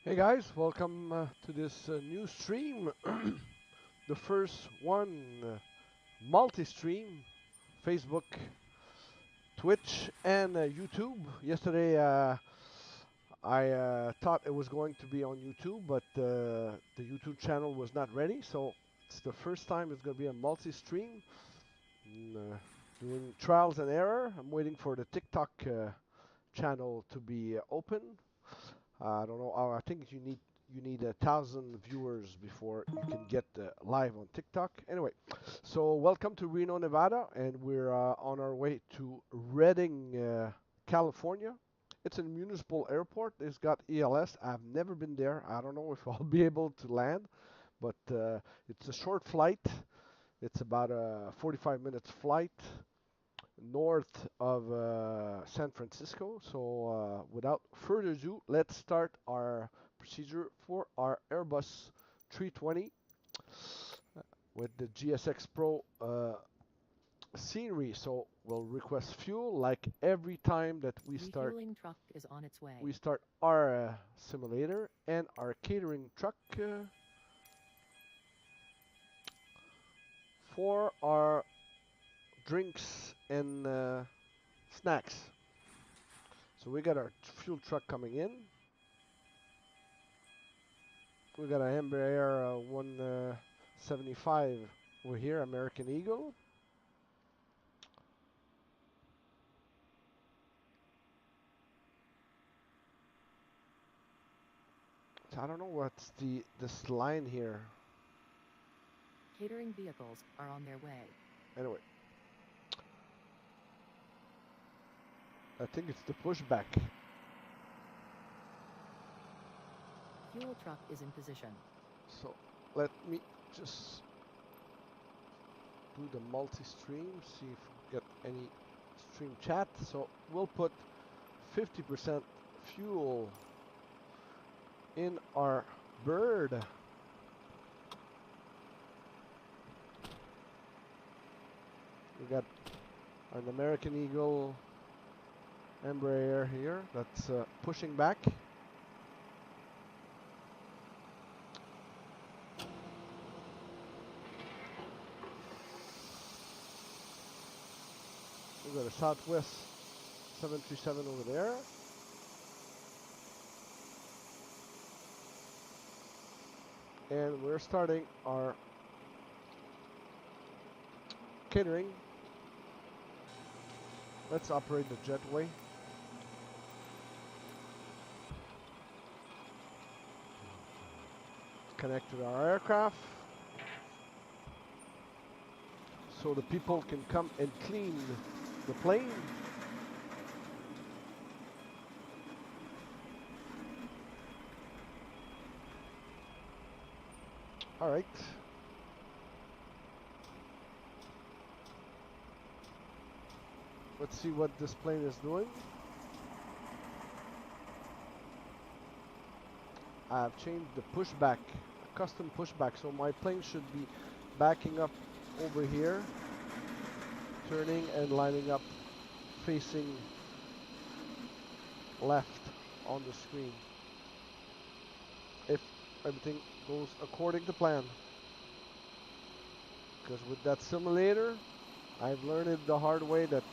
Hey guys, welcome to this new stream. The first one, multi-stream, Facebook, Twitch, and YouTube. Yesterday I thought it was going to be on YouTube, but the YouTube channel was not ready, so it's the first time it's going to be a multi-stream. Doing trials and error. I'm waiting for the TikTok channel to be open. I don't know. I think you need 1,000 viewers before you can get live on TikTok. Anyway, so welcome to Reno, Nevada, and we're on our way to Redding, California. It's a municipal airport. It's got ELS. I've never been there. I don't know if I'll be able to land, but it's a short flight. It's about a 45 minutes flight north of San Francisco. So without further ado, let's start our procedure for our Airbus 320 with the GSX Pro scenery. So we'll request fuel like every time that we start. Refueling truck is on its way. We start our simulator and our catering truck for our drinks and snacks. So we got our fuel truck coming in. We got an Embraer 175 over here, American Eagle. So I don't know what's this line here. Catering vehicles are on their way. Anyway, I think it's the pushback. Fuel truck is in position. So let me just do the multi-stream, see if we get any stream chat. So we'll put 50% fuel in our bird. We got an American Eagle Embraer here that's pushing back. We've got a Southwest 737 over there. And we're starting our catering. Let's operate the jetway. Connect to our aircraft so the people can come and clean the plane. All right. Let's see what this plane is doing. I've changed the pushback, custom pushback, so my plane should be backing up over here, turning and lining up, facing left on the screen. If everything goes according to plan. Because with that simulator, I've learned it the hard way that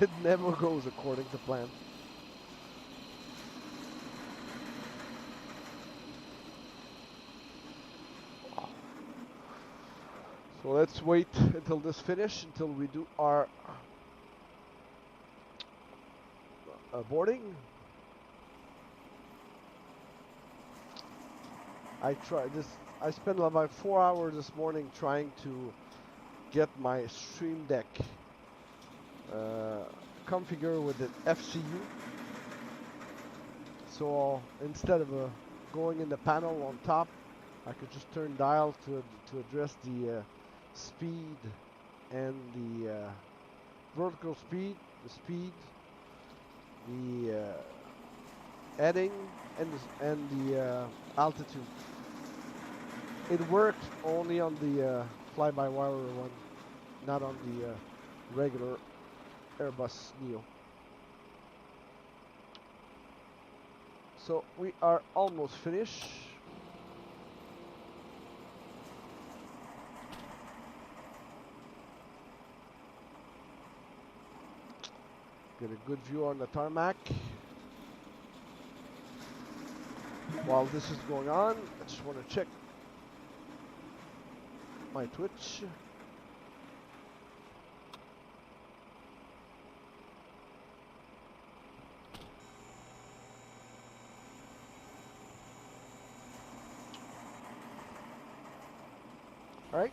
it never goes according to plan. So let's wait until this finish, until we do our boarding. I spent about 4 hours this morning trying to get my Stream Deck configured with the FCU. So instead of going in the panel on top, I could just turn dial to address the speed and the vertical speed, the heading, and the altitude. It worked only on the fly-by-wire one, not on the regular Airbus Neo. So we are almost finished. Get a good view on the tarmac. While this is going on, I just want to check my Twitch. All right.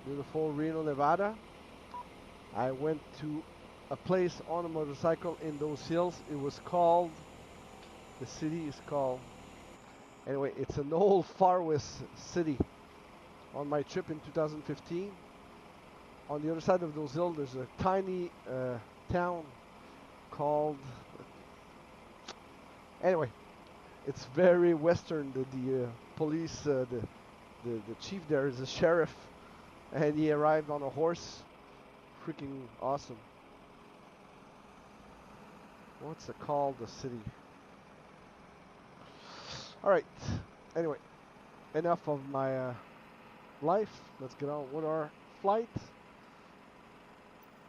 Beautiful Reno, Nevada. I went to a place on a motorcycle in those hills. It was called, the city is called, anyway, it's an old Far West city. On my trip in 2015, on the other side of those hills, there's a tiny town called, anyway, it's very western. The police, the chief there is a sheriff, and he arrived on a horse. Freaking awesome. What's it called, the city? Alright, anyway, enough of my life. Let's get on with our flight.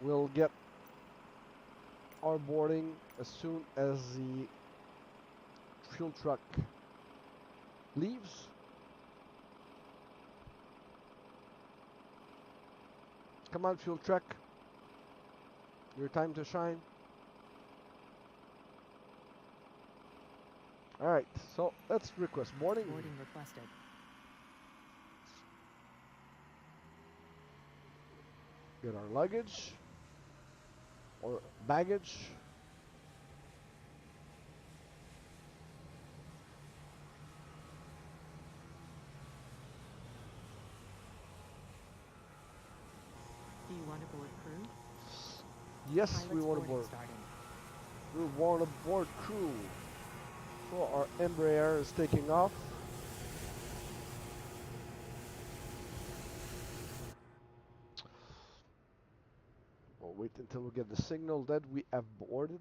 We'll get our boarding as soon as the fuel truck leaves. Come on, fuel truck. Your time to shine. Alright, so let's request boarding. Boarding requested. Get our luggage or baggage. Do you want to board crew? Yes, Pilot's we want to boarding board. starting. We want to board crew. So our Embraer is taking off. We'll wait until we get the signal that we have boarded.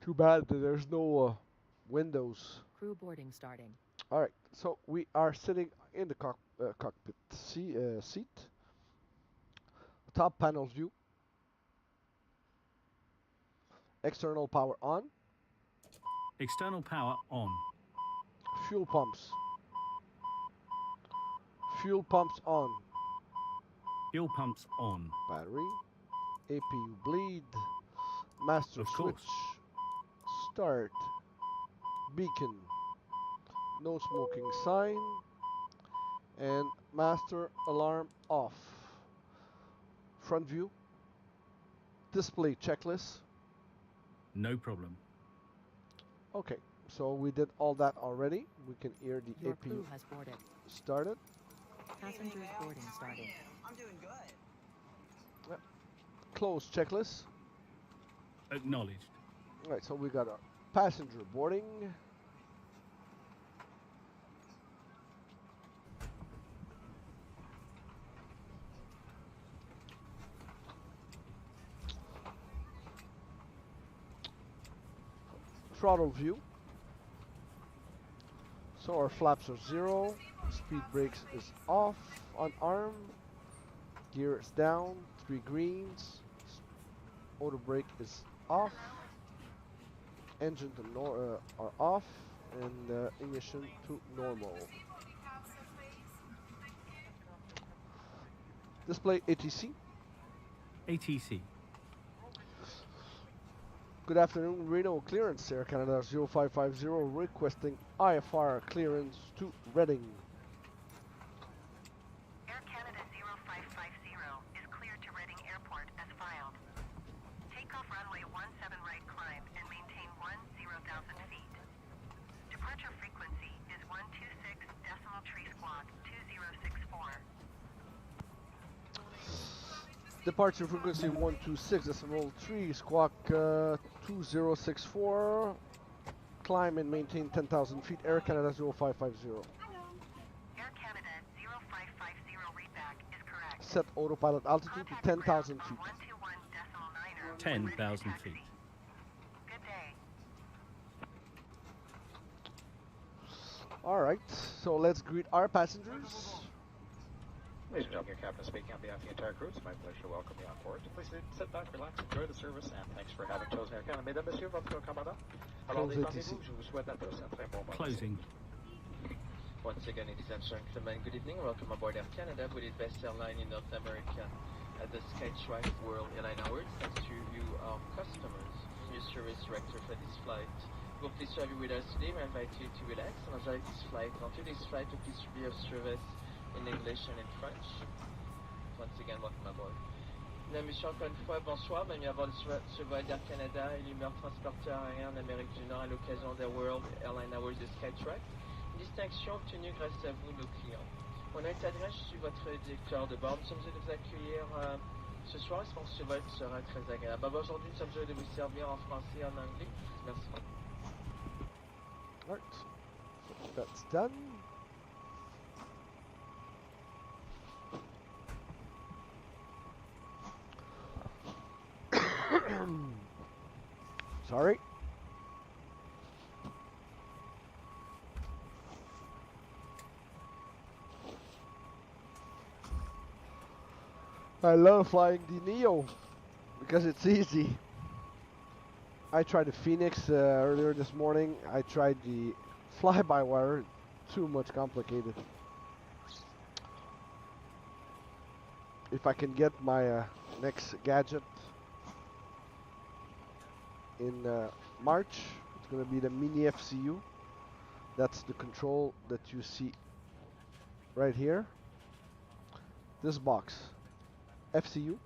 Too bad that there's no windows. Crew boarding starting. All right, so we are sitting in the cockpit seat. Top panel view. External power on. External power on. Fuel pumps. Fuel pumps on. Fuel pumps on. Battery. APU bleed. Master Of switch. course. Start. Beacon. No smoking sign. And master alarm off. Front view. Display checklist. No problem. Okay, so we did all that already. We can hear the Your APU crew has boarded. started. Passengers boarding starting. I'm doing good. Yep. Close checklist. Acknowledged. All right, so we got our passenger boarding. Throttle view. So our flaps are 0. Speed brakes is off on arm. Gear is down. 3 greens. Auto brake is off. Engine to are off, and ignition to normal. Display ATC. ATC. Good afternoon, Reno clearance, Air Canada 0550 requesting IFR clearance to Reading. Air Canada 0550 is cleared to Reading Airport as filed. Takeoff runway 17 right climb and maintain 10,000 feet. Departure frequency is 126 decimal tree squawk 2064. Departure frequency 126.3, squawk 2064. Climb and maintain 10,000 feet. Air Canada 0550. Air Canada 0550 readback is correct. Set autopilot altitude to Contact the ground 10,000 for feet. 121.9er. 10,000 feet. Good day. Alright, so let's greet our passengers. Ladies and gentlemen, your captain speaking on behalf of the entire crew. It's my pleasure to welcome you on board. Please sit back, relax, enjoy the service, and thanks for having chosen Air Canada. Mesdames, Messieurs, votre commandant. Alors, Close détendez-vous, ATC. je vous souhaite à tous un très bon moment. Closing. Once again, ladies and gentlemen, good evening. Welcome aboard Air Canada, with the best airline in North America at the Skytrack World Airline Awards. Thanks to you, our customers. Your service director for this flight. We're pleased to have you with us today. We invite you to relax and enjoy this flight. On today's flight, we're pleased to be of service in English and in French. Once again, welcome aboard. Mesdames, Messieurs, encore une fois, bonsoir. Bienvenue à bord du vol d'Air Canada et le meilleur transporteur aérien en Amérique du Nord à l'occasion des World Airline Awards de Skytrack. Une distinction obtenue grâce à vous, nos clients. Mon nom est Adrien, je suis votre directeur de bord. Nous sommes heureux de vous accueillir ce soir. Je pense que ce vol sera très agréable. Aujourd'hui, nous sommes heureux de vous servir en français et en anglais. Merci. Alright, that's done. Sorry. I love flying the Neo because it's easy. I tried the Phoenix earlier this morning. I tried the fly-by-wire. Too much complicated. If I can get my next gadget in March, it's going to be the mini FCU. That's the control that you see right here. This box, FCU.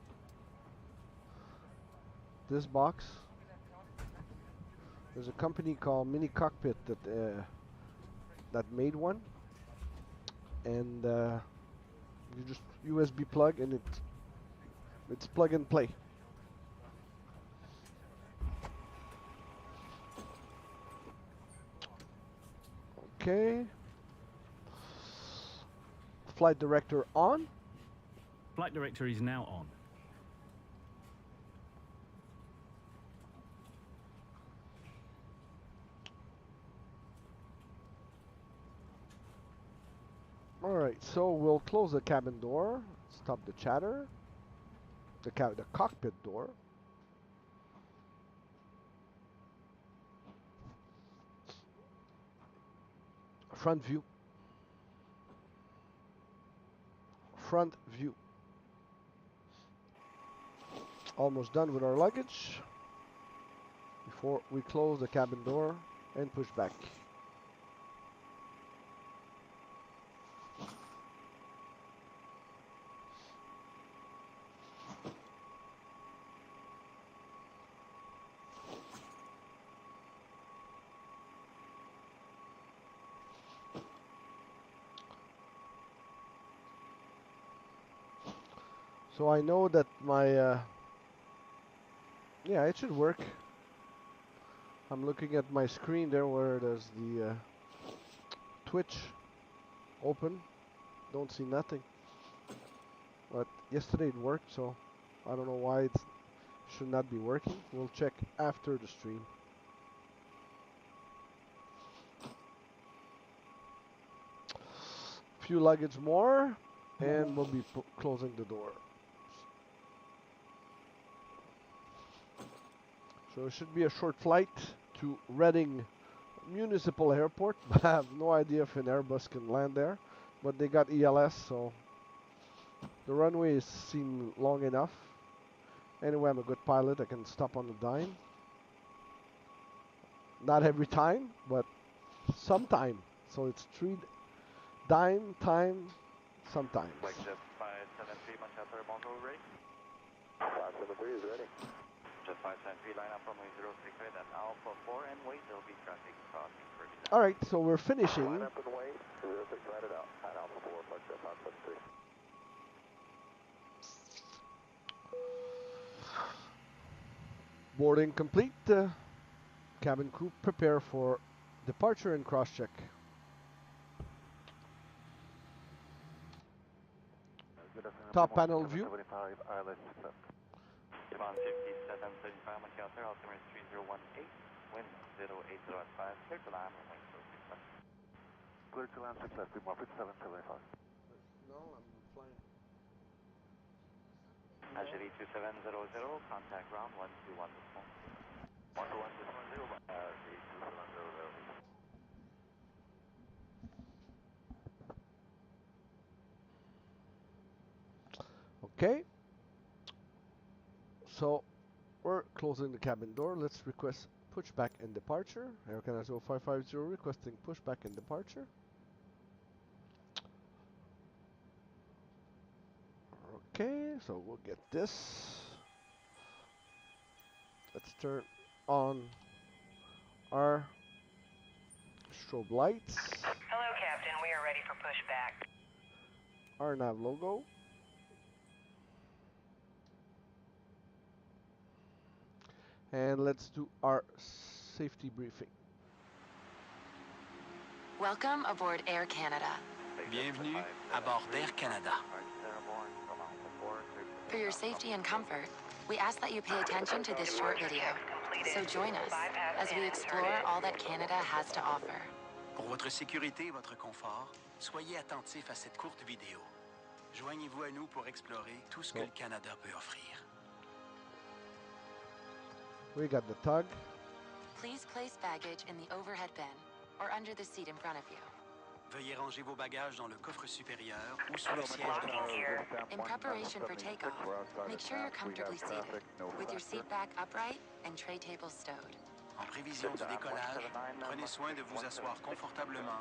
This box. There's a company called Mini Cockpit that made one, and you just USB plug, and it's plug and play. Okay. Flight director on. Flight director is now on. Alright, so we'll close the cabin door, stop the chatter, the cockpit door. Front view. Front view. Almost done with our luggage. Before we close the cabin door and push back. So I know that my, yeah, it should work. I'm looking at my screen there where there's the Twitch open. Don't see nothing. But yesterday it worked, so I don't know why it should not be working. We'll check after the stream. Few luggage more, and we'll be closing the door. So it should be a short flight to Reading Municipal Airport. I have no idea if an Airbus can land there, but they got ELS, so the runways seem long enough. Anyway, I'm a good pilot. I can stop on a dime. Not every time, but sometime. So it's 3 dime, time, sometime. Like Jet 573, Manchester, bonjour, ready? 573 is ready. Jet 573, line up runway 06 right at Alpha 4 and wait, there'll be traffic crossing for you. Alright, so we're finishing. Line up and wait, 06 right at Alpha 4, Flight Jet 573. Boarding complete. Cabin crew prepare for departure and cross-check. Top panel view. 5735, Macassar, altimeter 3018, wind 080 at 5, clear to land, runway 065. Clear to land 6 left, Morphin 775. No, I'm flying. Agility 2700, contact ground 121 this phone. 121 this one, 0, Agility 2700. Okay. So we're closing the cabin door. Let's request pushback and departure. Air Canada 0550 requesting pushback and departure. Okay, so we'll get this. Let's turn on our strobe lights. Hello, Captain. We are ready for pushback. Our nav logo. And let's do our safety briefing. Welcome aboard Air Canada. Bienvenue à bord d'Air Canada. For your safety and comfort, we ask that you pay attention to this short video. So join us as we explore all that Canada has to offer. Pour votre sécurité et votre confort, soyez attentifs à cette courte vidéo. Joignez-vous à nous pour explorer tout ce que le Canada peut offrir. We got the tug. Please place baggage in the overhead bin or under the seat in front of you. Veuillez ranger vos bagages dans le coffre supérieur ou sous le siège devant vous. In preparation for takeoff, make sure you're comfortably seated, with your seat back upright and tray tables stowed. En prévision du décollage, prenez soin de vous asseoir confortablement,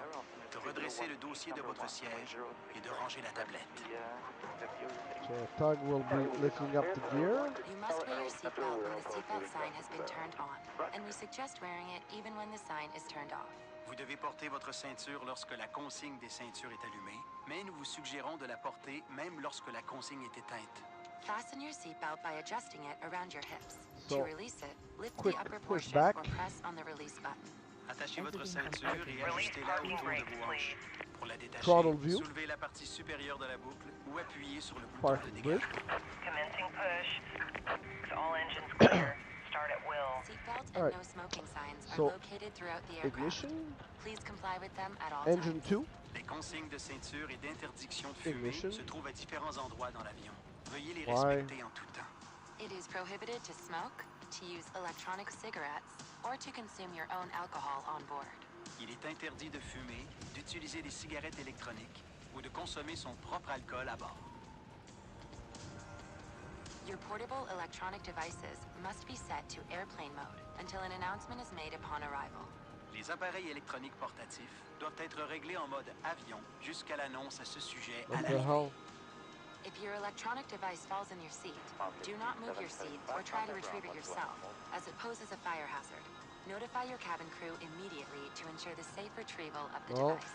de redresser le dossier de votre siège et de ranger la tablette. So tug will be lifting up the gear. You must wear your seatbelt when the seatbelt sign has been turned on, and we suggest wearing it even when the sign is turned off. Vous devez porter votre ceinture lorsque la consigne des ceintures est allumée, mais nous vous suggérons de la porter même lorsque la consigne est éteinte. Fasten your seatbelt by adjusting it around your hips. So, to release it, lift quick the upper push portion back. or press on the release button. Attachez votre ceinture et ajustez-la autour de vos hanches. Pour la détacher, Throttle view. soulevez la partie supérieure de la boucle ou appuyez sur le bouton de Parking brake. dégagement. Commencing push. All engines clear. Start at will. Seatbelt and Alright. no smoking signs are So, located throughout the aircraft. Ignition. Please comply with them at all Engine times. 2. Les consignes de ceinture et d'interdiction de fumer Ignition. se trouvent à différents endroits dans l'avion. Veuillez les Why? respecter en tout temps. It is prohibited to smoke, to use electronic cigarettes, or to consume your own alcohol on board. Il est interdit de fumer, d'utiliser des cigarettes électroniques ou de consommer son propre alcool à bord. Your portable electronic devices must be set to airplane mode until an announcement is made upon arrival. Les appareils électroniques portatifs doivent être réglés en mode avion jusqu'à l'annonce à ce sujet à What the l'arrivée. hell? If your electronic device falls in your seat, do not move your seat or try to retrieve it yourself, as it poses a fire hazard. Notify your cabin crew immediately to ensure the safe retrieval of the Well, device.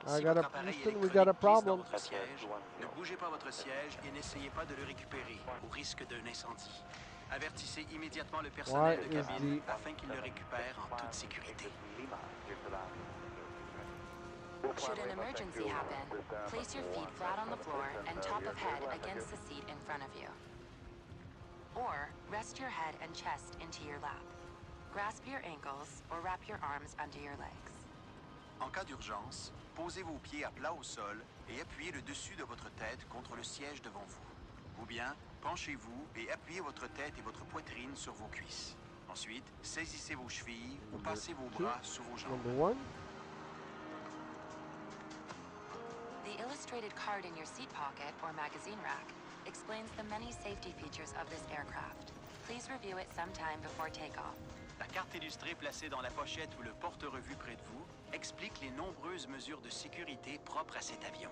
Si got votre a- appareil Houston, we électronique got a glisse dans problem. votre siège, ne bougez pas votre siège et n'essayez pas de le récupérer au risque d'un incendie. Avertissez immédiatement le personnel Why de is cabine the- afin qu'il le récupère en toute sécurité. Should an emergency happen, place your feet flat on the floor and top of head against the seat in front of you. Or rest your head and chest into your lap. Grasp your ankles or wrap your arms under your legs. En cas d'urgence, posez vos pieds à plat au sol et appuyez le dessus de votre tête contre le siège devant vous. Ou bien, penchez-vous et appuyez votre tête et votre poitrine sur vos cuisses. Ensuite, saisissez vos chevilles ou passez vos bras sous vos jambes. Number 1. The illustrated card in your seat pocket or magazine rack explains the many safety features of this aircraft. Please review it sometime before takeoff. La carte illustrée placée dans la pochette ou le porte-revue près de vous explique les nombreuses mesures de sécurité propres à cet avion.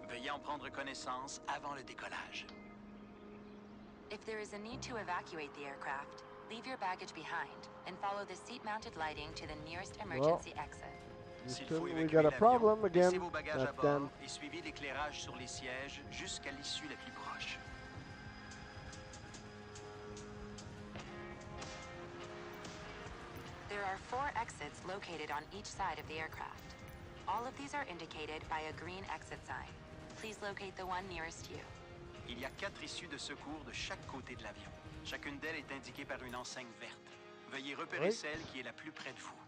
Veuillez en prendre connaissance avant le décollage. If there is a need to evacuate the aircraft, leave your baggage behind and follow the seat-mounted lighting to the nearest emergency exit. S'il Houston, faut we évacuer got a l'avion, problem laissez again. vos bagages à That bord damn. et suivez l'éclairage sur les sièges jusqu'à l'issue la plus proche. There are 4 exits located on each side of the aircraft. All of these are indicated by a green exit sign. Please locate the one nearest you. Il y a 4 issues de secours de chaque côté de l'avion. Chacune d'elles est indiquée par une enseigne verte. Veuillez repérer celle qui est la plus près de vous.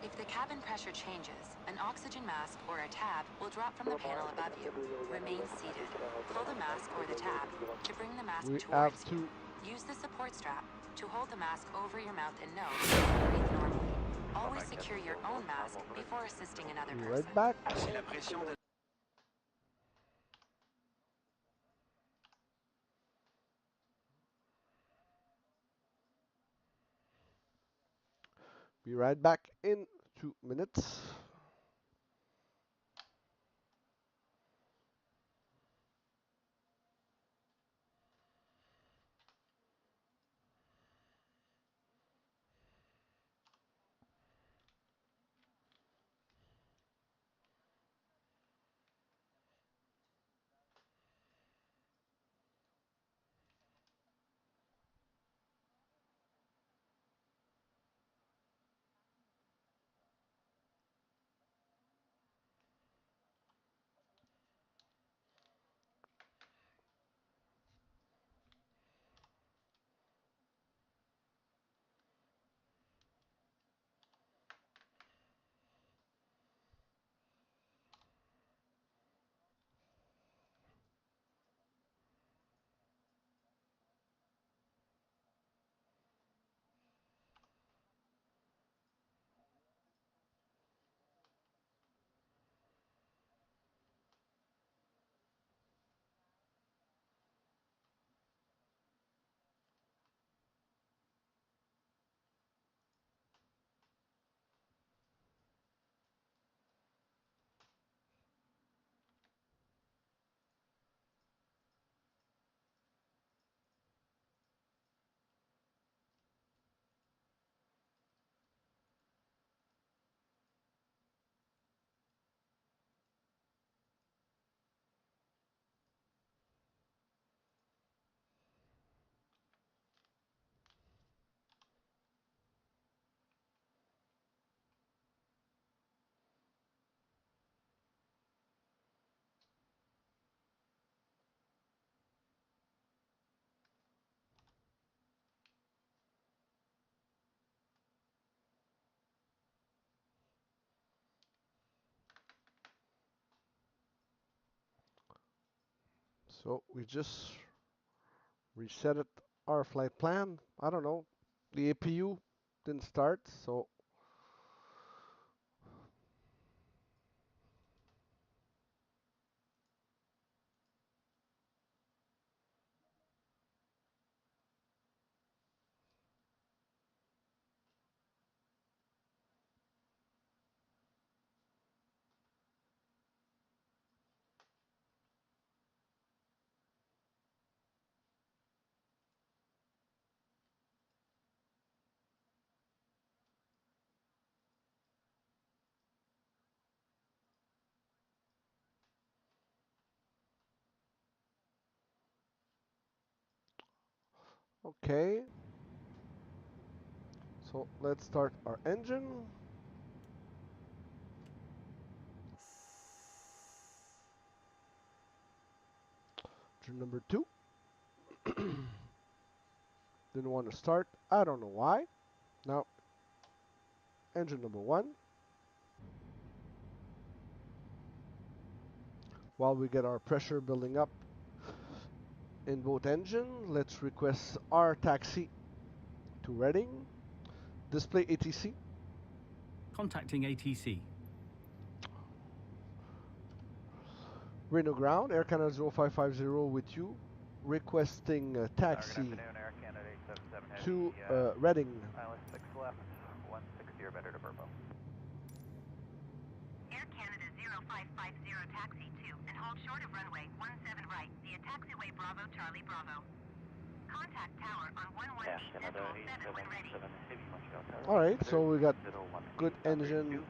If the cabin pressure changes, an oxygen mask or a tab will drop from the panel above you. Remain seated. Pull the mask or the tab to bring the mask towards you. Use the support strap to hold the mask over your mouth and nose and breathe normally. Always secure your own mask before assisting another person. Right back. Si la pression de Be right back in 2 minutes. So we just reset our flight plan. I don't know. The APU didn't start, so okay. So let's start our engine. Engine number 2. Didn't want to start. I don't know why. Now, engine number 1. While we get our pressure building up in both engines, let's request our taxi to Reading. Display ATC. Contacting ATC. Reno ground, Air Canada 0550 with you. Requesting a taxi to Reading. Pilot 6 left, 160 better to Burpo. Air Canada 0550 taxi 2 and hold short of runway 17 right via taxiway Bravo Charlie Bravo. Contact tower on 118 and hold 7 when ready. Alright, so we got good engine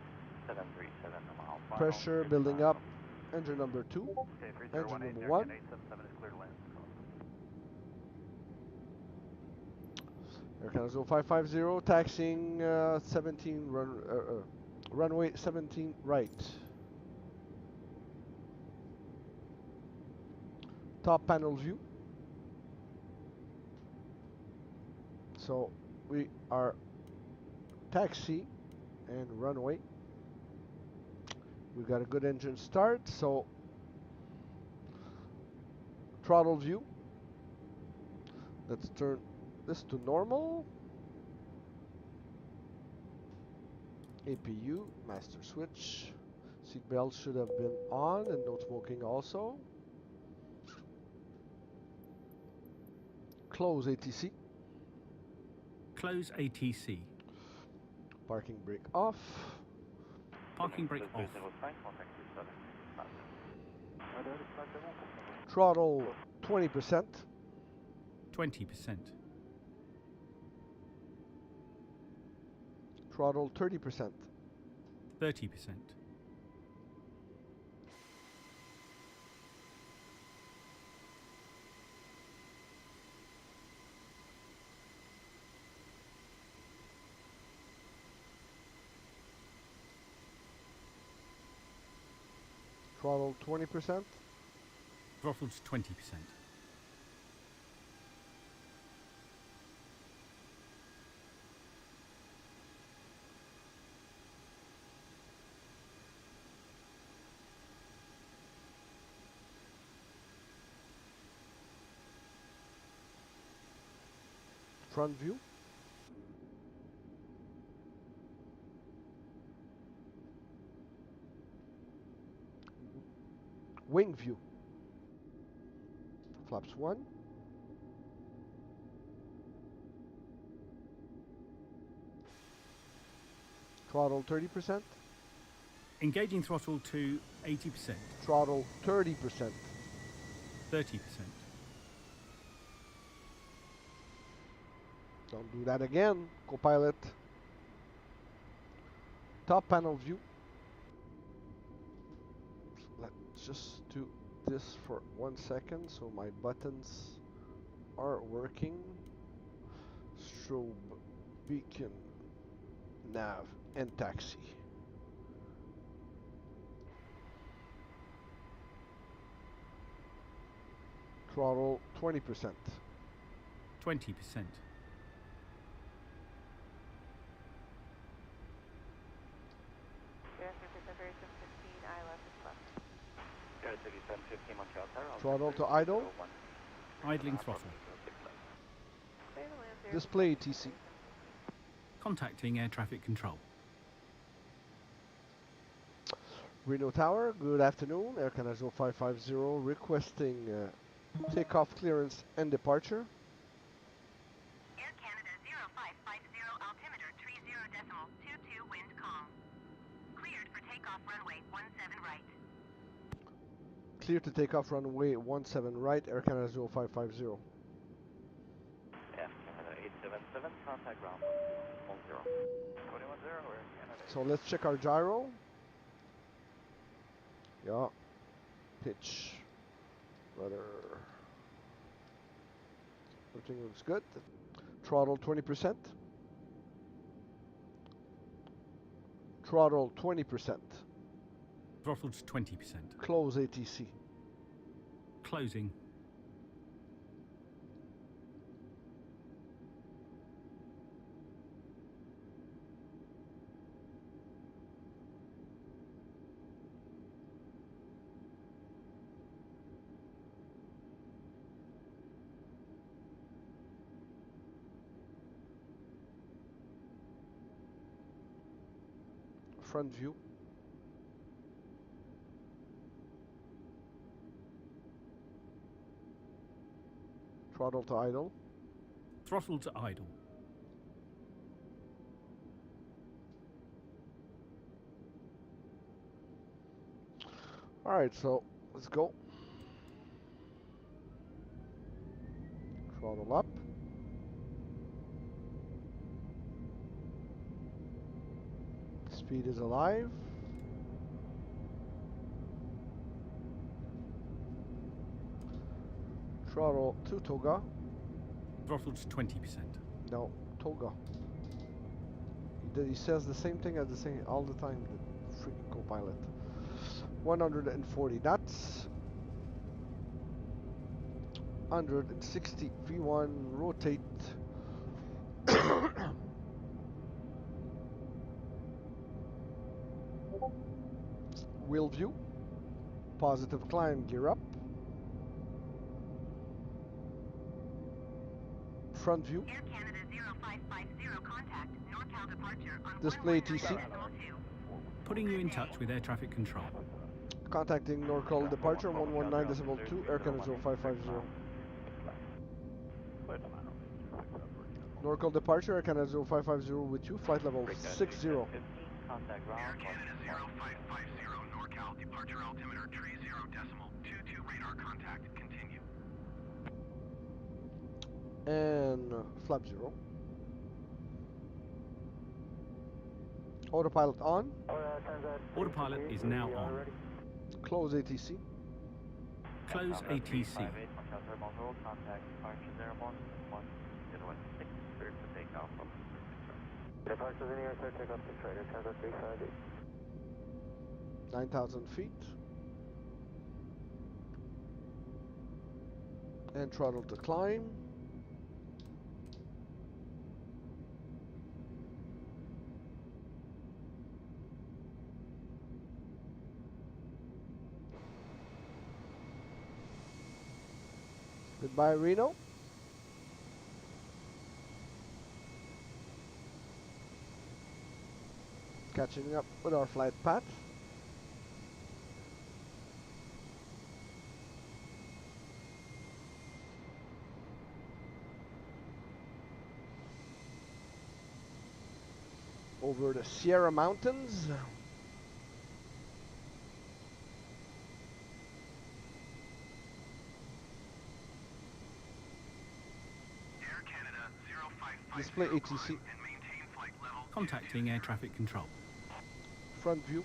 pressure building up. Engine number 2, engine number 1. Air Canada 0550, taxiing 17 runway 17 right. Top panel view. So we are taxi and runway. We've got a good engine start, so throttle view. Let's turn this to normal. APU, master switch. Seatbelt should have been on and no smoking also. Close ATC. Close ATC. Parking brake off. Parking brake off. Throttle 20%. 20%. Throttle 30%. 30%. Throttle 20%. Throttled 20%. Front view. Wing view. Flaps 1. Throttle 30%. Engaging throttle to 80%. Throttle 30%. 30%. Don't do that again, co-pilot. Top panel view. Let's just do this for 1 second so my buttons are working. Strobe, beacon, nav, and taxi. Throttle 20%. 20%. Throttle to idle. Idling throttle. Display TC. Contacting air traffic control. Reno Tower, good afternoon. Air Canada 0550 requesting takeoff clearance and departure. Air Canada 0550, altimeter 30.22, wind calm. Cleared for takeoff runway 17 right. Clear to take off runway 17 right, Air Canada 0550. Air Canada 877, contact ground 10. 21-0, Air Canada. So let's check our gyro. Yeah. Pitch. Rudder. Everything looks good. Throttle 20%. Throttle 20%. Throttled 20%. Close ATC. Closing. Front view. Throttle to idle. Throttle to idle. Alright, so let's go. Throttle up. Speed is alive. Throttle to toga. Throttled 20%. No. Toga. He says the same thing as the same all the time. The freaking co-pilot. 140 knots. 160 V1 rotate. Wheel view. Positive climb, gear up. Front view. Air Canada 0550, contact NorCal departure on Display TC. Putting you in touch with air traffic control. Contacting NorCal departure 119.2, Air Canada 0550. NorCal departure, Air Canada 0550 with you, flight level 60. Air Canada 0550, NorCal, departure altimeter 30.22 radar contact, continue. And flap 0. Autopilot on. Autopilot is now on. Close ATC. Close ATC. Contact departure 016, cleared for takeoff from Departure in the air, sir, take off the trader, Tango 358. 9,000 feet. And throttle to climb. Goodbye, Reno. Catching up with our flight path. Over the Sierra Mountains. Air Canada 0550, Display ATC. and maintain flight level. Contacting air traffic control. Front view.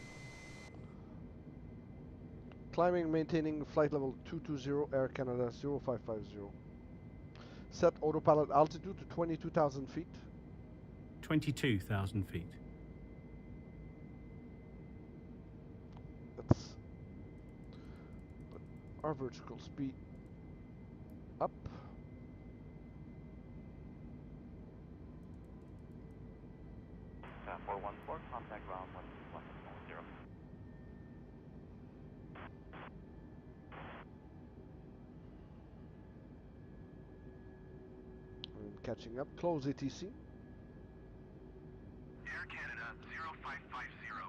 Climbing, maintaining flight level 220, Air Canada 0550. Set autopilot altitude to 22,000 feet. 22,000 feet. Let's put our vertical speed up. Cap 414, contact ground 121.0. And catching up. Close ATC. Air Canada 0550,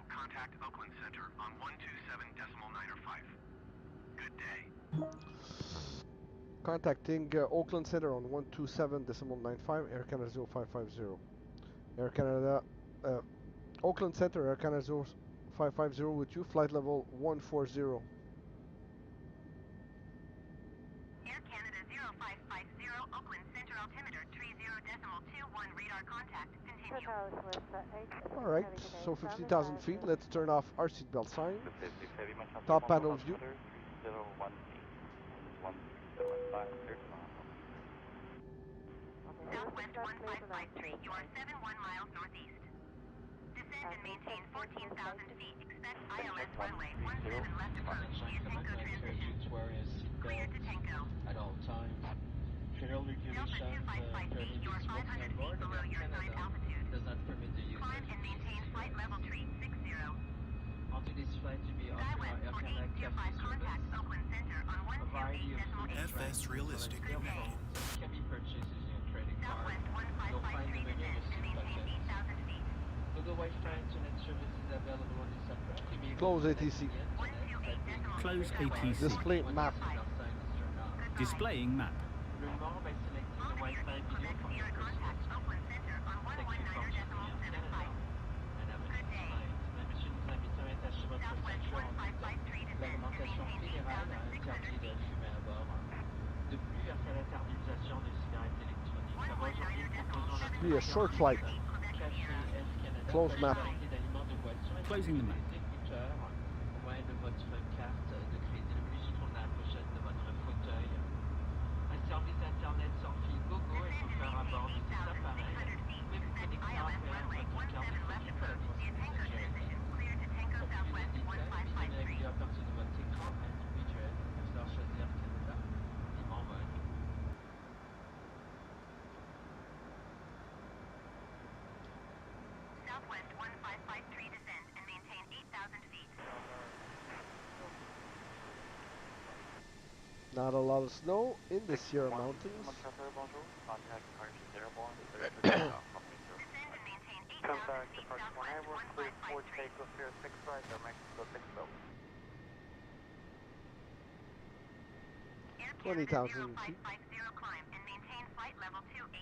contact Oakland Center on 127.905. Good day. Contacting Oakland Center on 127.95, Air Canada 0550. Air Canada, Oakland Center, Air Canada 0550 with you, flight level 140. Air Canada 0550, Oakland Center altimeter 30.21 radar contact, continue. Alright, so 50,000 feet, let's turn off our seatbelt sign. Top panel view. Southwest 1553, you are 71 miles northeast. Descend and maintain 14,000 feet. Expect ILS runway 17 left approach via Tango transition. Clear to Tango. At all times. General Delta regulations 2553, you are 500 feet below your assigned altitude. does not permit the use Climb and maintain flight level tree 60. Onto this flight to be offered by Skywest Air Canada 4805, contact Oakland Center on A variety of 128.8. FS Realistic Good day. can be purchased using a credit card. Southwest You'll find 1553, the menu descend and receipt maintain buttons. 8,000 feet. Google Wi-Fi internet service is available on this approach. To be able Close to connect ATC. to the internet, Close ATC. Display map. outside this terminal. Displaying map. Learn more by selecting the Wi-Fi video from your Contact Oakland Center on Thank you for choosing Air 119.75. Canada. And have a Good nice day. night. Mesdames, Messieurs, nous invitons à attacher votre Southwest ceinture en tout temps. 1553, descend and L'augmentation maintain fédérale 8,600 interdit de feet. fumer à bord. De plus, après la carbonisation des cigarettes électroniques, avant aujourd'hui, nous proposons Be a short flight. Café S Canada, Close map. variété d'aliments de boissons et Closing the map. des écouteurs, loin de votre carte de crédit le plus sur la pochette de votre fauteuil. Un service internet sans fil GoGo est offert à bord de cet appareil. Not a lot of snow in the Sierra Mountains. Contact departure 19, we're clear for takeoff here, 6 right, Mexico 6 Bill. 20,000 feet. Climb and maintain flight level 280.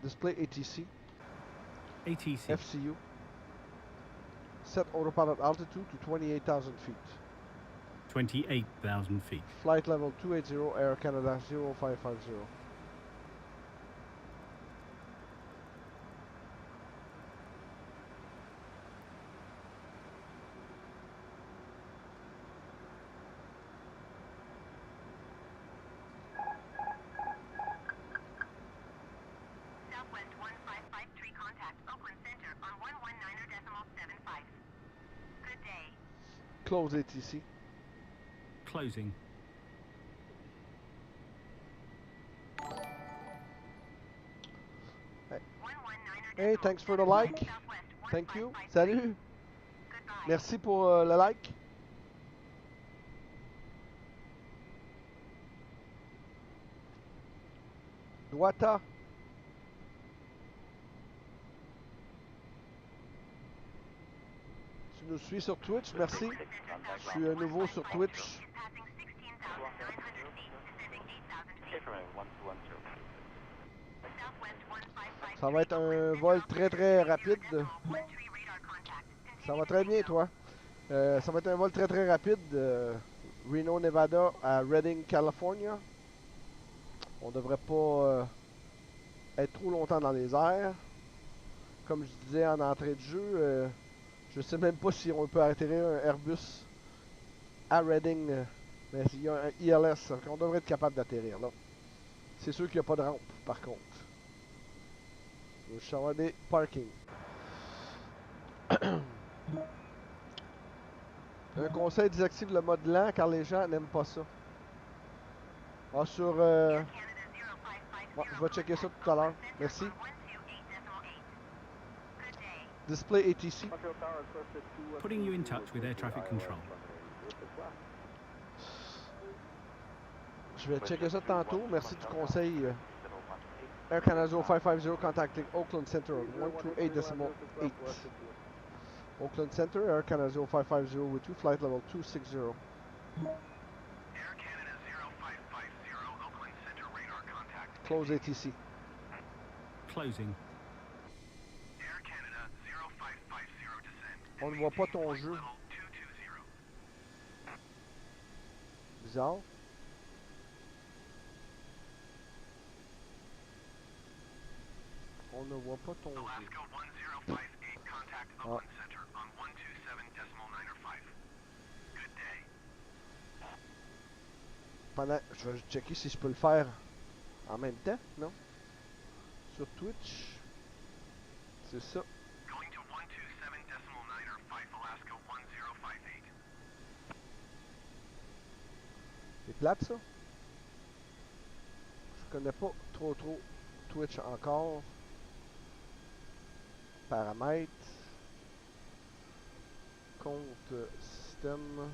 Display ATC. ATC. FCU. Set autopilot altitude to 28,000 feet. 28,000 feet. Flight level 280, Air Canada 0550. Southwest 1553, contact Oakland Center on 119.75. Good day. Close ATC. Closing. Hey, thanks for the like. Thank you. Salut. Merci pour le like. Douata. Tu nous suis sur Twitch, merci. Je suis à nouveau sur Twitch. Ça va être un vol très très rapide. Ça va très bien, toi. Ça va être un vol très très rapide. Reno, Nevada à Redding, California. On devrait pas être trop longtemps dans les airs. Comme je disais en entrée de jeu, je sais même pas si on peut atterrir un Airbus à Redding. Mais il y a un ILS qu'on devrait être capable d'atterrir là. C'est sûr qu'il n'y a pas de rampe par contre. Je vais des parkings. Un conseil, désactive le mode lent car les gens n'aiment pas ça. Ah, sur... Bon, je vais checker ça tout à l'heure. Merci. Display ATC. Putting you in touch with air traffic control. Je vais checker ça tantôt. Merci du conseil. Air Canada 0550 contacting Oakland Center on 128.8. Oakland Center, Air Canada 0550 with you, flight level 260. Air Canada 0550, Oakland Center radar contact. Close ATC. Closing. Air Canada 0550 descend. On ne voit pas ton jeu. Bizarre. On ne voit pas ton jeu. Alaska 1058, contact Oakland Center on 127.905. Good day. Pendant, je vais checker si je peux le faire en même temps, non? Sur Twitch. C'est ça. Going to 127.905, Alaska 1058. C'est plate ça? Je connais pas trop Twitch encore. Paramètres. Compte système.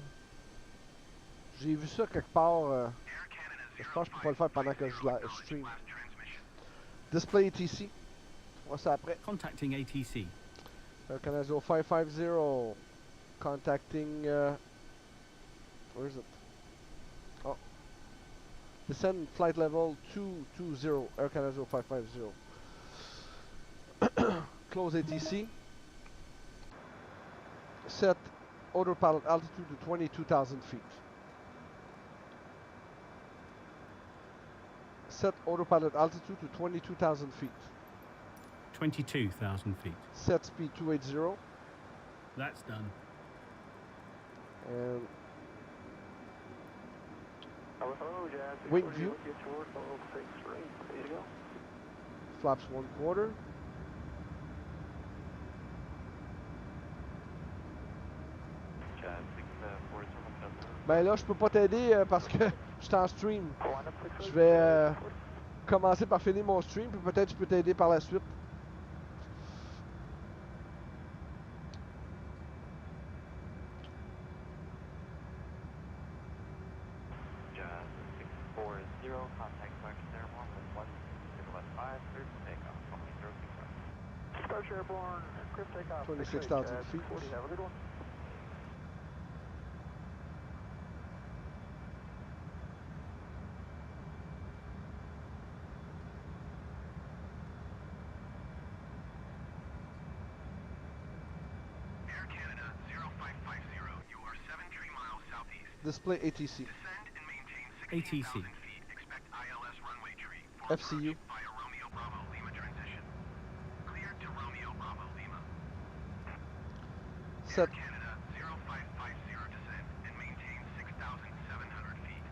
J'ai vu ça quelque part. Je pense que je peux pas le faire pendant que je stream. Display ATC. On voit ça après. Contacting ATC. Air Canada 0550. Contacting. Where is it? Oh. Descend flight level 220. Air Canada 0550. Close ATC. Set autopilot altitude to 22,000 feet. Set autopilot altitude to 22,000 feet. 22,000 feet. Set speed 280. That's done. And wing view. Flaps 1/4. Ben là, je peux pas t'aider parce que je suis en stream. Je vais commencer par finir mon stream, puis peut-être je peux t'aider par la suite. 0, contact Market Airborne with 1015, clear for takeoff, runway 065. Departure Airborne, clear for takeoff, 26,000 feet. 40, have a good one. Air Canada 0550, you are 73 miles southeast. Display ATC. Descend and maintain ATC. 16,000 feet. Expect ILS runway tree. FCU. Via Romeo Bravo Lima transition. Cleared to Romeo Bravo Lima. Set Air Canada 0550, descend and maintain 6,700 feet.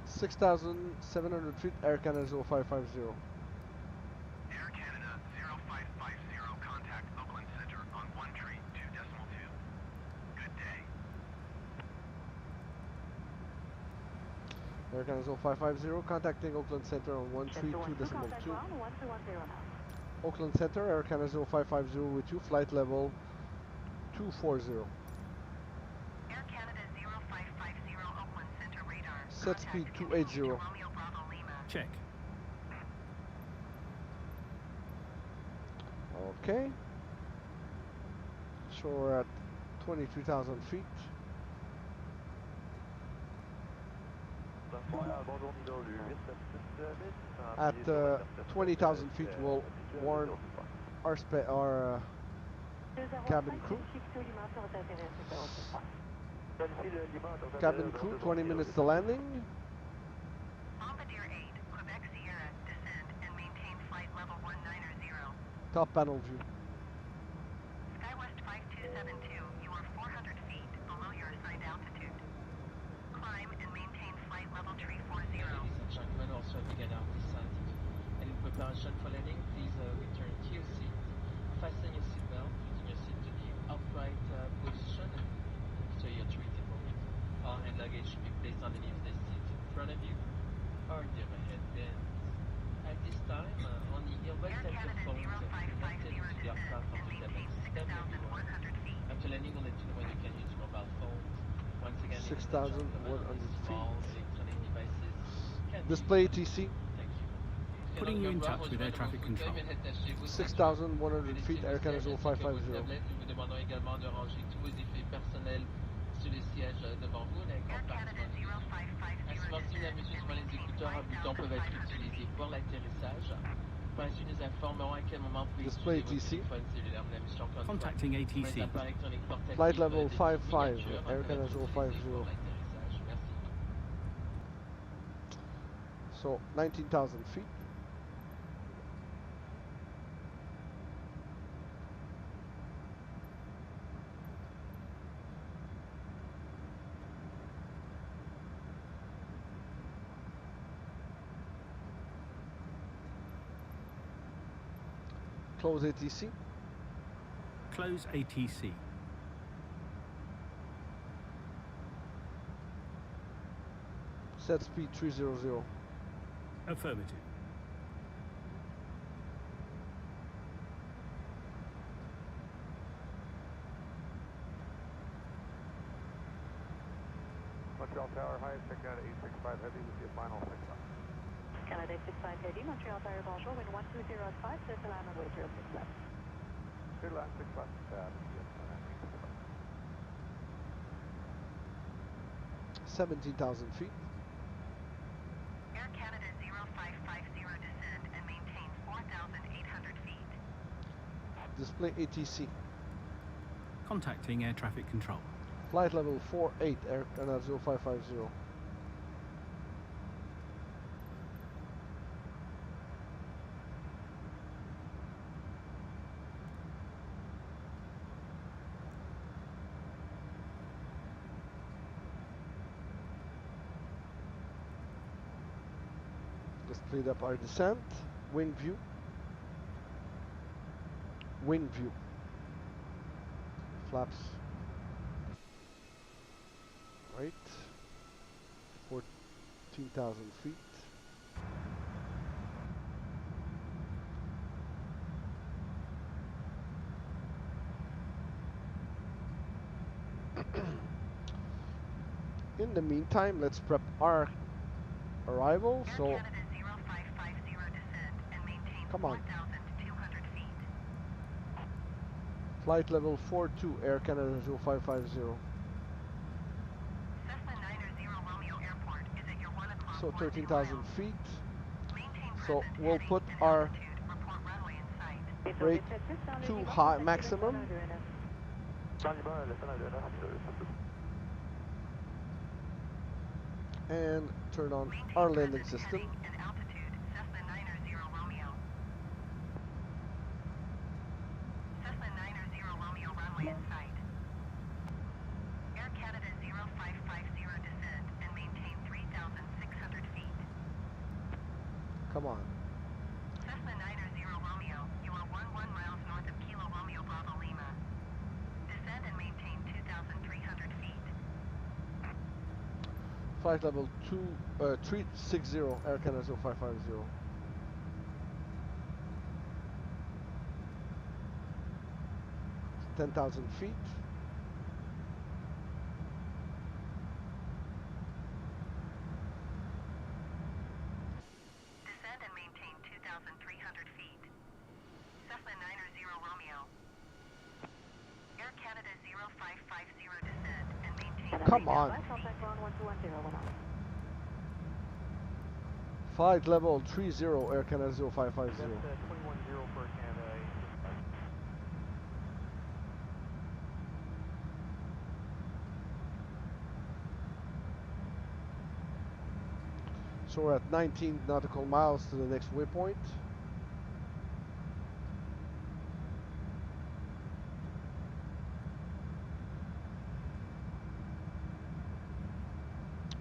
6,700 feet, Air Canada 0550. Air Canada 0550, contact Oakland Center on 1 tree 2.2. Good day. Air Canada 0550, contacting Oakland Center on 132.2. Oakland Center, Air Canada 0550 with you, flight level 240. Air Canada 0550, Oakland Center radar. Set speed Contact 280. Romeo Bravo Lima. Check. Okay. So we're at 23,000 feet. At 20,000 feet, we'll warn our cabin crew. Cabin crew, 20 minutes to landing. Bombardier 8, Quebec Sierra, descend and maintain flight level 190. Top panel view. SkyWest 5272, you are 400 feet below your assigned altitude. Climb and maintain flight level 340. Ladies and gentlemen, also a big alarm descent. And in preparation for landing, please return to your seat. Fasten your seatbelt using your seat to the upright position so your treated moment. All hand luggage should be placed underneath the seat in front of you or near the headband. At this time, only earbud Air type Canada phones are 0550, connected to the aircraft descend and entertainment maintain system will be on. 6,100 feet. After landing, we'll let you know when you can use mobile phones. Once again, ladies and 6,100 gentlemen, only small electronic devices can be Display used. ATC. Thank you. Putting you in touch with air traffic control. 6,100 feet, Air Canada 0550. Nous vous demandons également de ranger tous vos effets personnels sur le siège devant vous. Les Air Canada compartiments. 0550, Ainsi, si la mesure devant les écouteurs à boutons peuvent être utilisés pour l'atterrissage. Par la suite, nous informerons à quel moment vous pouvez Display utiliser ATC. votre téléphone cellulaire. Mesdames et messieurs, encore une fois, Contacting pour les ATC. appareils électroniques portatifs, Flight level des 55, miniatures Air peuvent Canada être utilisés 050. pour l'atterrissage. Merci. So 19,000 feet. Close ATC. Close ATC. Set speed 300. Affirmative. Montreal Tower, high, check out 865 heavy with your final 6 up. Canada 65 Heavy, Montreal Tower, bonjour, wind 120 at 5, set to land runway 06 left. Clear to land 6 left, yes, 17,000 feet. Air Canada 0550, descend and maintain 4,800 feet. Display ATC. Contacting air traffic control. Flight level 48, Air Canada 0550. Displayed up our descent. Wind view. Wind view. Flaps. Right. 14,000 feet. In the meantime, let's prep our arrival. Air So, Canada 0550 descend and maintain come on. 1,200 feet. Flight level 42, Air Canada 0550. Cessna 90 Romeo Airport is at your 1 o'clock So 12 13,000 miles. feet. Maintain So present we'll heading put and our altitude. Report runway in sight. rate to high maximum. And turn on Maintain our landing present system. heading and altitude. Cessna 90 Romeo. Cessna 90 Romeo runway in sight. Air Canada 0550 descend and maintain 3,600 feet. Come on. Cessna 90 Romeo, you are 11 miles north of Kilo Romeo Bravo Lima. Descend and maintain 2,300 feet. Flight level 360, Air Canada 0550. 10,000 feet. Descend and maintain 2,300 feet. Cessna 90 Romeo. Air Canada 0550 descend and maintain Come on. 3,000 feet. Flight level 30, Air Canada 0550. 21-0 for Canada. So we're at 19 nautical miles to the next waypoint.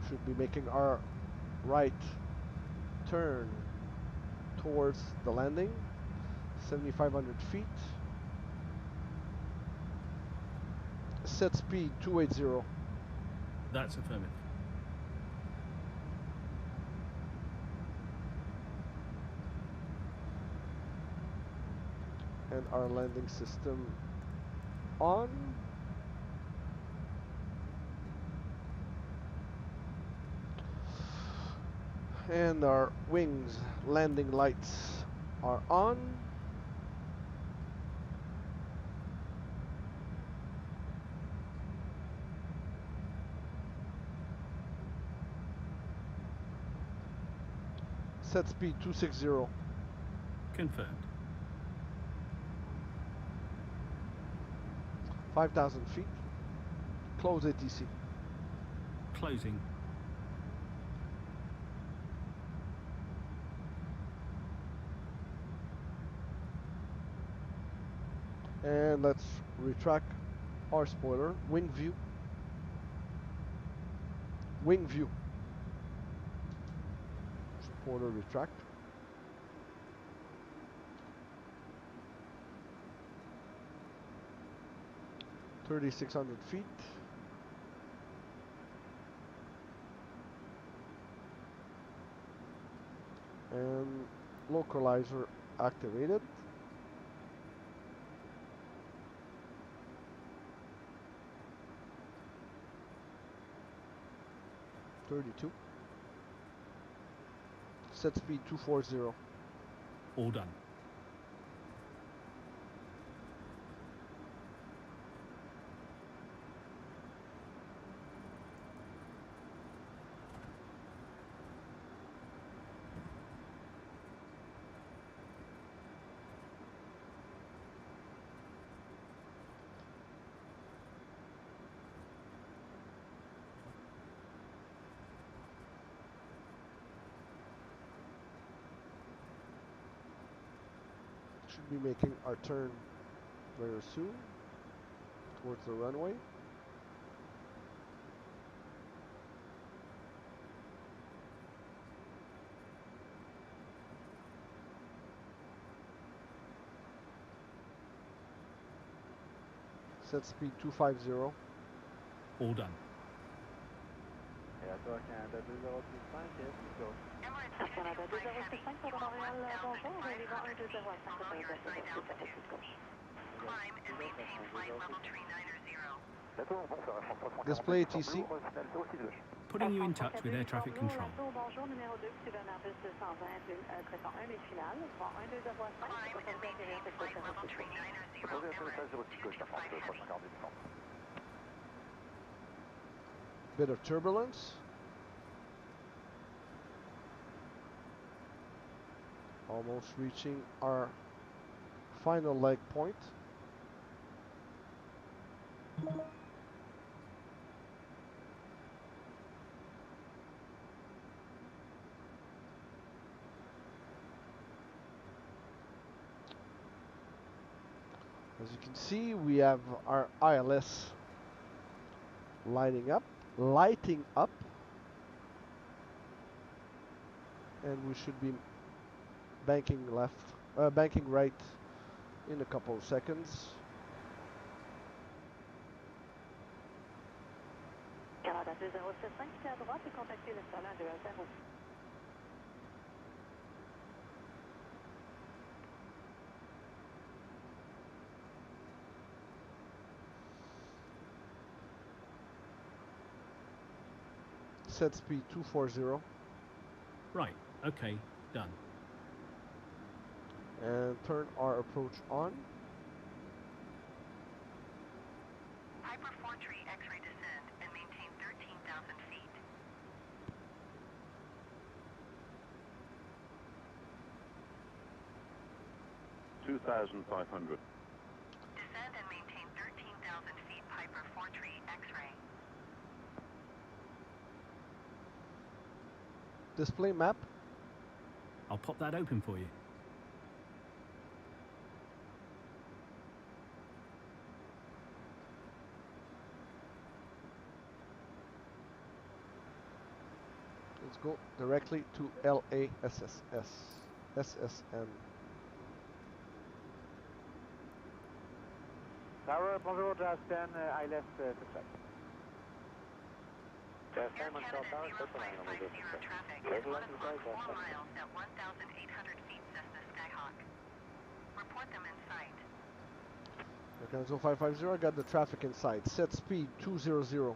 Should be making our right turn towards the landing. 7,500 feet. Set speed 280. That's affirmative. And our landing system on. And our wings landing lights are on. Set speed 260. Confirmed. 5,000 feet. Close ATC. Closing. And let's retract our spoiler. Wing view. Wing view. Spoiler retract. $3,600 feet. And localizer activated. $32. Set speed 240. All done. Should be making our turn very soon towards the runway. Set speed 250. All done. Canada 2065, yes, go. Canada 2065 pour Montréal, bonjour, arrivant 120 à 5 Climb and maintain flight level 390. Display ATC. Putting you in touch with air traffic control. Bonjour, numéro 2, suivant Airbus 220, pression 1 minute finale. Vent 1205, Climb and maintain flight level tree 90, Emirates 225 heavy. Bit of turbulence. Almost reaching our final leg point. As you can see, we have our ILS lighting up, and we should be banking right in a couple of seconds. Canada 2075, quittez à droite et contactez le sol 120. Set speed 240. Right, okay, done. And turn our approach on. Piper 4 tree X-ray descend and maintain 13,000 feet. $2,500. Descend and maintain 13,000 feet Piper 4 tree X-ray. Display map. I'll pop that open for you. Let's go directly to LASSS, SSN. Tower, bonjour, Jazz 10, ILS success. Jazz 10, Montreal Tower, 0550 traffic at 1 o'clock 4 miles at 1,800 feet Cessna Skyhawk. Report them in sight. Okay, so 550, I got the traffic in sight. Set speed 200.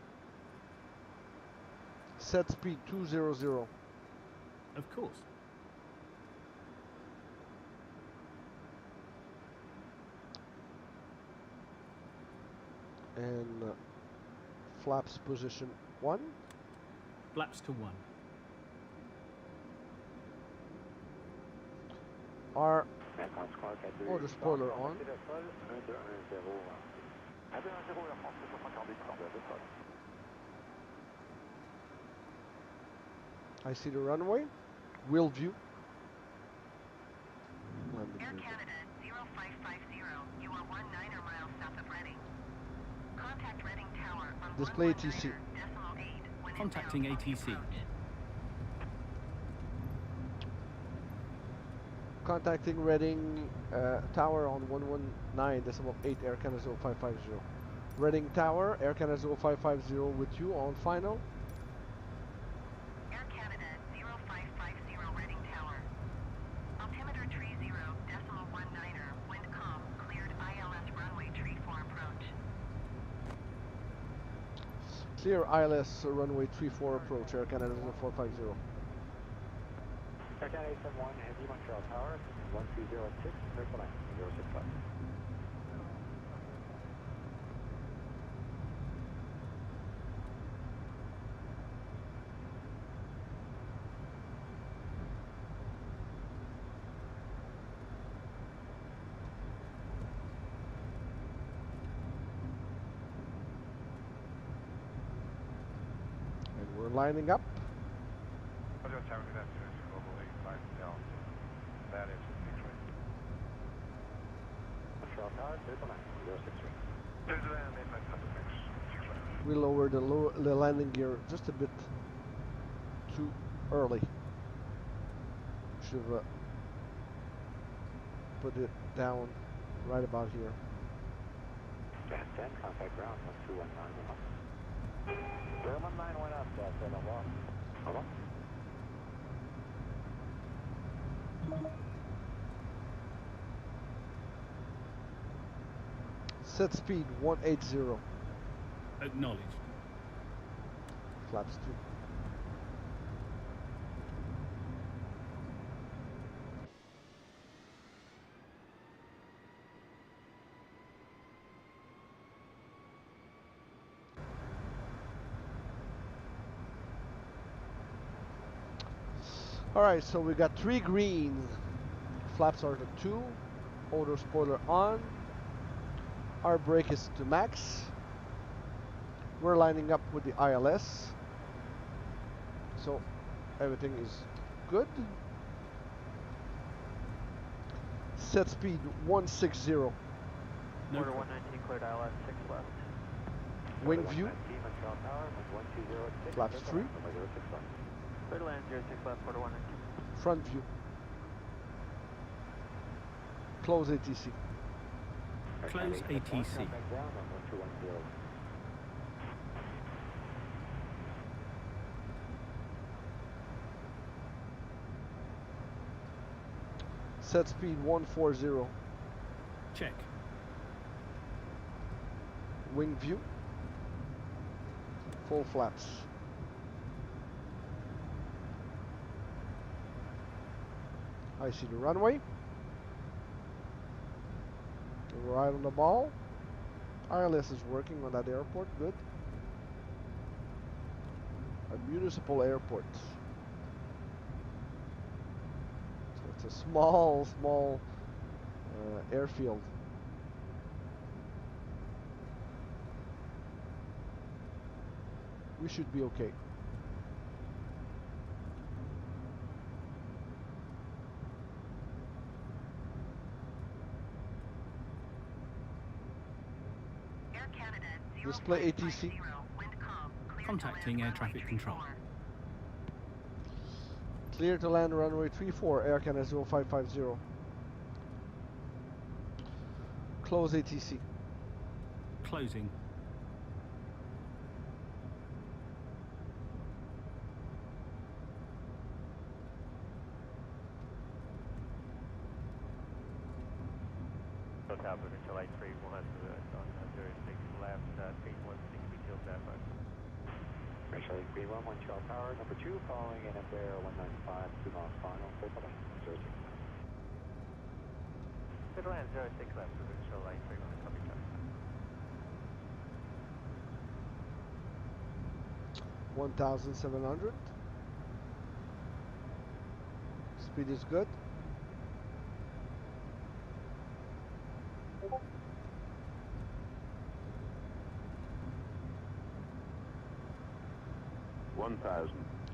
Set speed 200. Of course. And flaps position 1. Flaps to 1. Our oh, the spoiler on. I see the runway. Wheel view. Air Canada 0550, you are 19 miles south of Reading. Contact Reading Tower on Display ATC. 119.8 when Contacting inbound on the ATC. approach. Contacting Reading Tower on 119.8 Air Canada 0550. Reading Tower, Air Canada 0550 with you on final. Air Canada 0550 Reading Tower. Altimeter tree 0.19er, wind calm, cleared ILS runway tree 4 approach. Clear ILS runway 34 approach, Air Canada 0450. Air Canada 871, Heavy Montreal Tower, 1206, circle line, 065. And we're lining up. That is X-ray. Montreal Tower, circle line, 063. We lowered the landing gear just a bit too early. Should have put it down right about here. Gas 10, contact ground, 1219, 019 went up, Gas 10, au revoir. Au revoir. Set speed 180. Acknowledged. Flaps 2. Alright, so we got 3 greens. Flaps are the 2. Auto spoiler on. Our brake is to max. We're lining up with the ILS. So everything is good. Set speed 160. No Order problem. 119 cleared ILS 6 left. Wing view. Flaps 3. Clear to land 06 left, order 119. Front view. Close ATC. Close ATC. Set speed 140. Check. Wing view. Full flaps. I see the runway. We're right on the ball. ILS is working on that airport. Good. A municipal airport. So it's a small airfield. We should be okay. Air Canada Display ATC. Contacting air traffic control. Clear to land runway 34, Air Canada 0550. Close ATC. Closing. Tower Provincial 83 will have to on 06 left, 3160 till Zephyr. Provincial 83 11 Shell Tower, number 2, following in Embraer 195, 2 miles final, clear to land 06 left. Clear to land 06 left, Provincial 83 on the copy track. 1,700. Speed is good.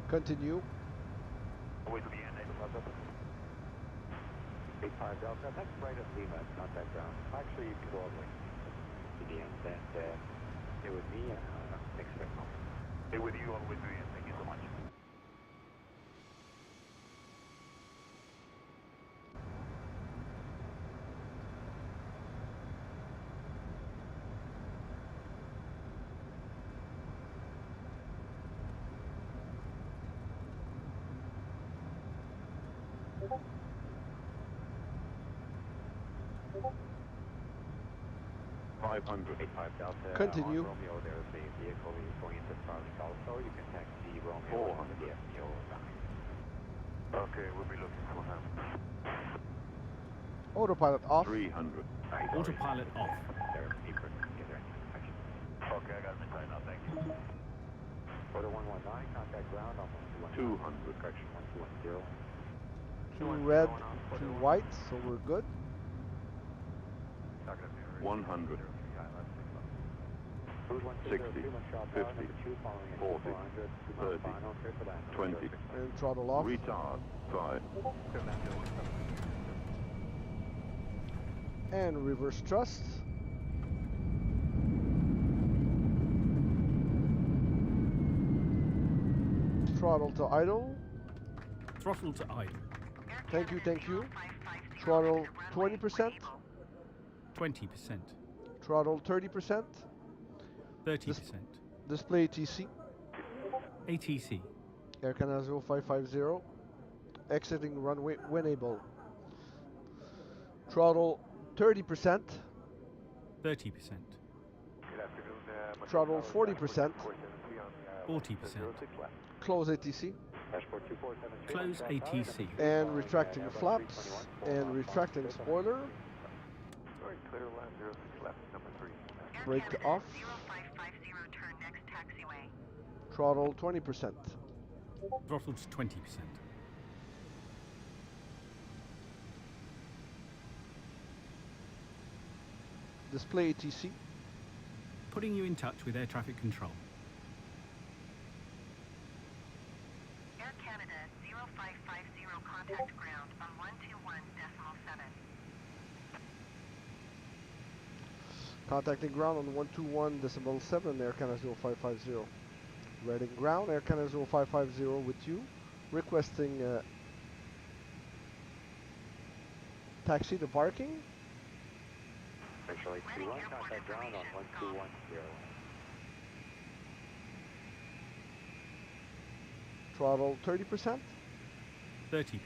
Continue. Away to the end, 85 Delta, that's right at Lima, contact ground. Actually, you can go all the way to the end, and stay with me, and thanks very much. Stay with you all the way to the end, thank you so much. Continue. Romeo, there's a vehicle going into Starlink also. You can taxi Romeo on the FPO 9. Okay, we'll be looking for him. Autopilot off. 300. Autopilot off. There's secret. Get there. Okay, I got him inside now, thank you. Order 119, contact ground on 1210. 200. Correction, 1210. 2 red, 2 white, so we're good. 100. 60, 50, 40, 30, 20. And throttle off. Retard 5. And reverse thrust. Throttle to idle. Throttle to idle. Thank you, thank you. Throttle 20%. 20%. Throttle 30%. 30%. Display ATC. ATC. Air Canada 0550. Exiting runway when able. Throttle 30%. 30%. Good afternoon, Throttle 40%. 40%. Close ATC. Close ATC. And retracting flaps. And retracting spoiler. Brake off. 0550, turn next taxiway. Throttle 20%. Throttled to 20%. Display ATC. Putting you in touch with air traffic control. Air Canada 0550, contact ground on 121.7. Contacting ground on 121.7, Air Canada 0550. Reading ground, Air Canada 0550 with you. Requesting taxi to parking. Actually, 21, contact ground on 1210. Throttle 30%. 30%.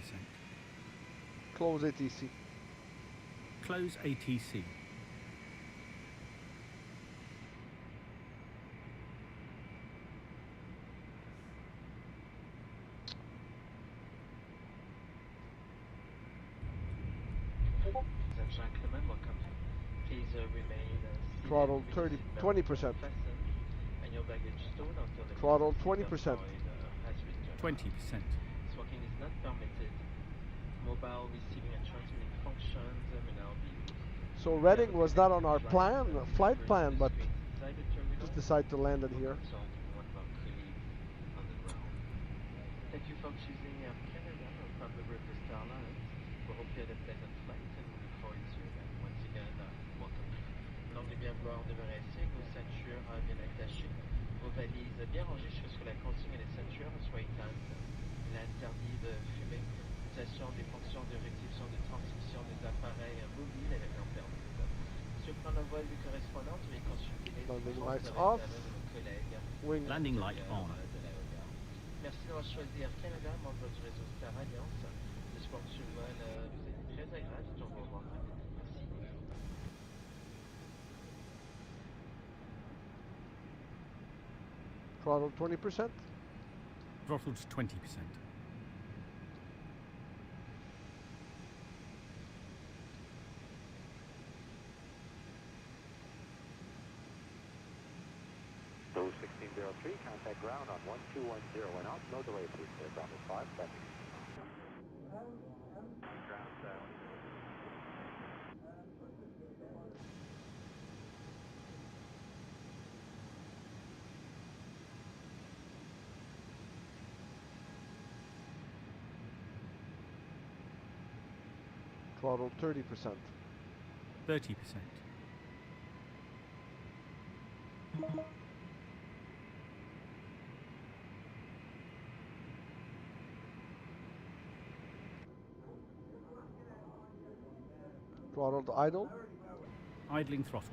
Close ATC. Close ATC. Gentlemen, welcome. Please remain Throttle 20%. and your baggage stored until the Throttle cruising 20%. has returned. 20%. Smoking is not permitted. Mobile receiving and transmitting functions may now be used. So Reading was not on our plan, flight plan, but just decided to land in here. Thank you for choosing Air Canada, our public request airlines. We hope you had a pleasant flight and we look forward to you again. Once again, welcome. Langue bien vouloir demeurer assis, vos ceintures bien attachées, vos valises bien rangées jusqu'à la consigne des ceintures, soyez calmes. Il est interdit de fumer. Utilisation des fonctions de réduction de transmission des appareils mobiles avec un permis. Si vous prenez un vol correspondant, vous devez consulter les Landing instructions lights de off. nos collègues. Wing. Landing light on. Merci d'avoir choisi Air Canada, membre du réseau Star Alliance. J'espère que ce vol vous est très agréable et on va vous voir très vite. Merci. Throttle 20%. Throttled to 20%. So 1603, contact ground on 1210 and out. No delay, please. Clear Bravo 5, traffic. Ground silent. Throttle 30%. 30%. Throttle to idle. Idling throttle.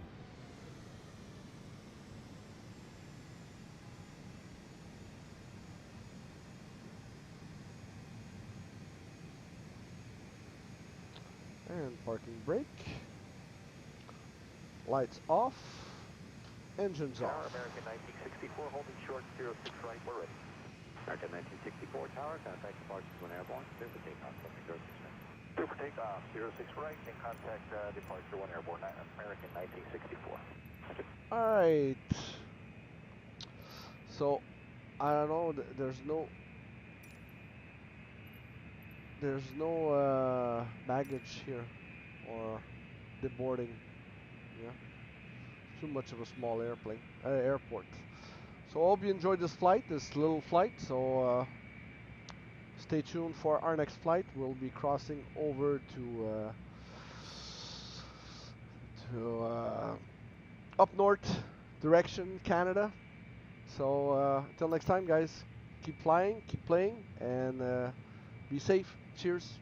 And parking brake. Lights off. Engines Tower, off. American 1964, holding short, 06 right, we're ready. American 1964 tower, contact departures when airborne, clear for takeoff, from 06 right. Clear for takeoff, 06 right, and contact departure when airborne, American 1964. Alright. So, I don't know, there's no baggage here, or deboarding, yeah. Too much of a small airport. So I hope you enjoyed this flight, this little flight. So stay tuned for our next flight. We'll be crossing over to up north direction, Canada. So until next time, guys, keep flying, keep playing, and be safe. Cheers.